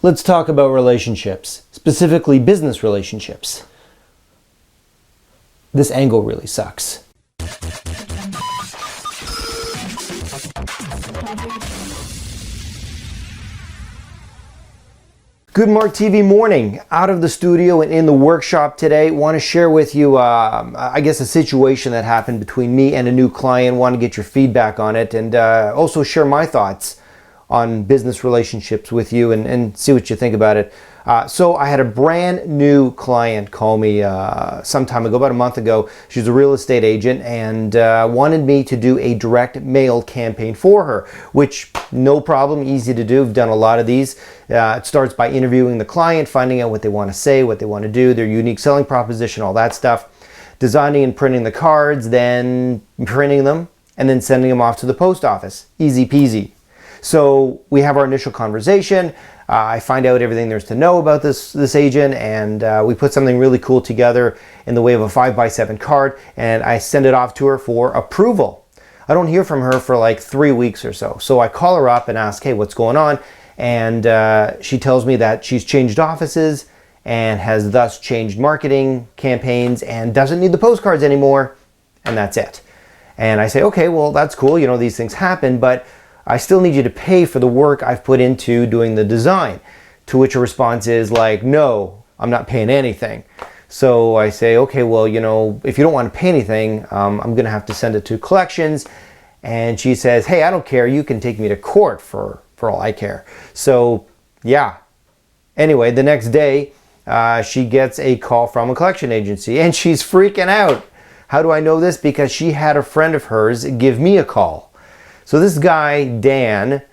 Let's talk about relationships, specifically business relationships. This angle really sucks. Good Marc TV morning. Out of the studio and in the workshop today. Want to share with you, I guess, a situation that happened between me and a new client. Want to get your feedback on it and also share my thoughts on business relationships with you and see what you think about it. So I had a brand new client call me some time ago, about a month ago. She's a real estate agent and wanted me to do a direct mail campaign for her, which no problem, easy to do. I've done a lot of these. It starts by interviewing the client, finding out what they want to say, what they want to do, their unique selling proposition, all that stuff. Designing and printing the cards, then printing them, and then sending them off to the post office. Easy peasy. So we have our initial conversation. I find out everything there's to know about this agent, and we put something really cool together in the way of a 5x7 card, and I send it off to her for approval. I don't hear from her for like 3 weeks or so. So I call her up and ask, hey, what's going on? And she tells me that she's changed offices and has thus changed marketing campaigns and doesn't need the postcards anymore, and that's it. And I say, okay, well, that's cool. You know, these things happen, but I still need you to pay for the work I've put into doing the design. To which a response is like, no, I'm not paying anything. So I say, okay, well, you know, if you don't want to pay anything, I'm going to have to send it to collections. And she says, hey, I don't care. You can take me to court for all I care. So yeah. Anyway, the next day, she gets a call from a collection agency and she's freaking out. How do I know this? Because she had a friend of hers give me a call. So this guy, Dan,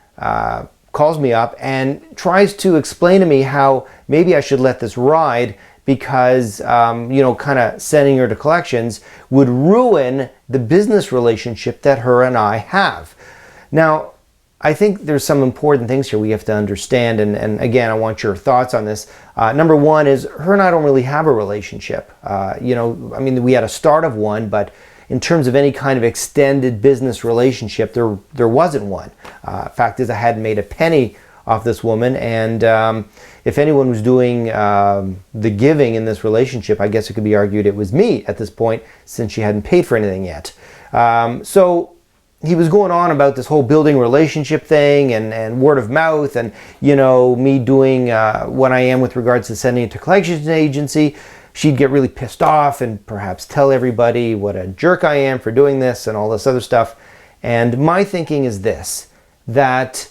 calls me up and tries to explain to me how maybe I should let this ride because, you know, kind of sending her to collections would ruin the business relationship that her and I have. Now, I think there's some important things here we have to understand, and again, I want your thoughts on this. Number one is her and I don't really have a relationship. You know, I mean, we had a start of one, but in terms of any kind of extended business relationship, there wasn't one. Fact is, I hadn't made a penny off this woman, and if anyone was doing the giving in this relationship, I guess it could be argued it was me at this point, since she hadn't paid for anything yet. So he was going on about this whole building relationship thing and word of mouth, and you know, me doing what I am with regards to sending it to collections agency. She'd get really pissed off and perhaps tell everybody what a jerk I am for doing this and all this other stuff. And my thinking is this, that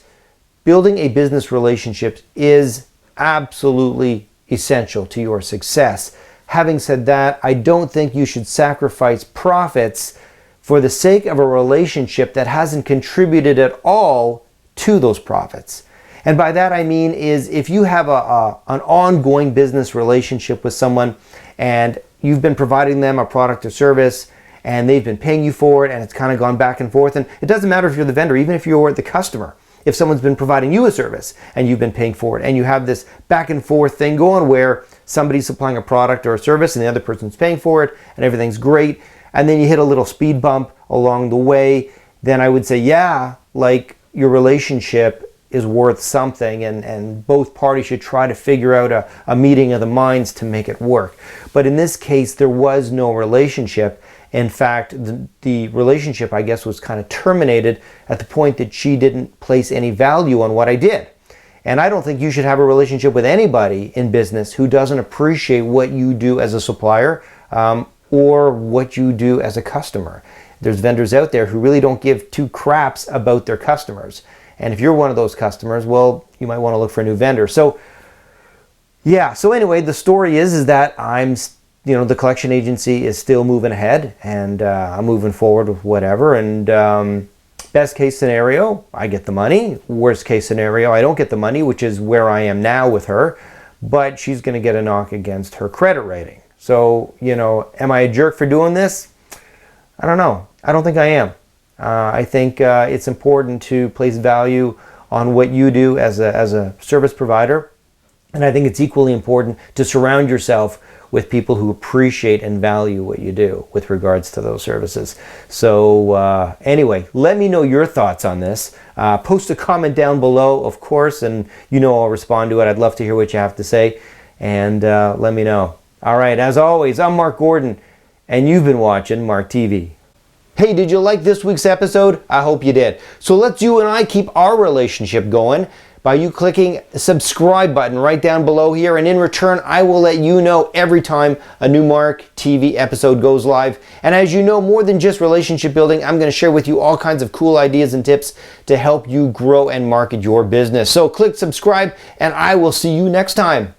building a business relationship is absolutely essential to your success. Having said that, I don't think you should sacrifice profits for the sake of a relationship that hasn't contributed at all to those profits. And by that I mean is if you have an ongoing business relationship with someone and you've been providing them a product or service and they've been paying you for it and it's kind of gone back and forth, and it doesn't matter if you're the vendor, even if you're the customer. If someone's been providing you a service and you've been paying for it and you have this back and forth thing going where somebody's supplying a product or a service and the other person's paying for it and everything's great, and then you hit a little speed bump along the way, then I would say, yeah, like your relationship is worth something, and both parties should try to figure out a meeting of the minds to make it work. But in this case, there was no relationship. In fact, the relationship, I guess, was kind of terminated at the point that she didn't place any value on what I did. And I don't think you should have a relationship with anybody in business who doesn't appreciate what you do as a supplier or what you do as a customer. There's vendors out there who really don't give two craps about their customers. And if you're one of those customers, well, you might want to look for a new vendor. So, yeah. So anyway, the story is that the collection agency is still moving ahead, and I'm moving forward with whatever. And best case scenario, I get the money. Worst case scenario, I don't get the money, which is where I am now with her. But she's going to get a knock against her credit rating. So, you know, am I a jerk for doing this? I don't know. I don't think I am. I think it's important to place value on what you do as a service provider, And I think it's equally important to surround yourself with people who appreciate and value what you do with regards to those services. So anyway, let me know your thoughts on this. Post a comment down below, of course, and I'll respond to it. I'd love to hear what you have to say, and let me know. All right, as always, I'm Mark Gordon, and you've been watching Mark TV. Hey, did you like this week's episode? I hope you did. So let's you and I keep our relationship going by you clicking the subscribe button right down below here, and in return I will let you know every time a new Mark TV episode goes live. And as you know, more than just relationship building, I'm going to share with you all kinds of cool ideas and tips to help you grow and market your business. So click subscribe, and I will see you next time.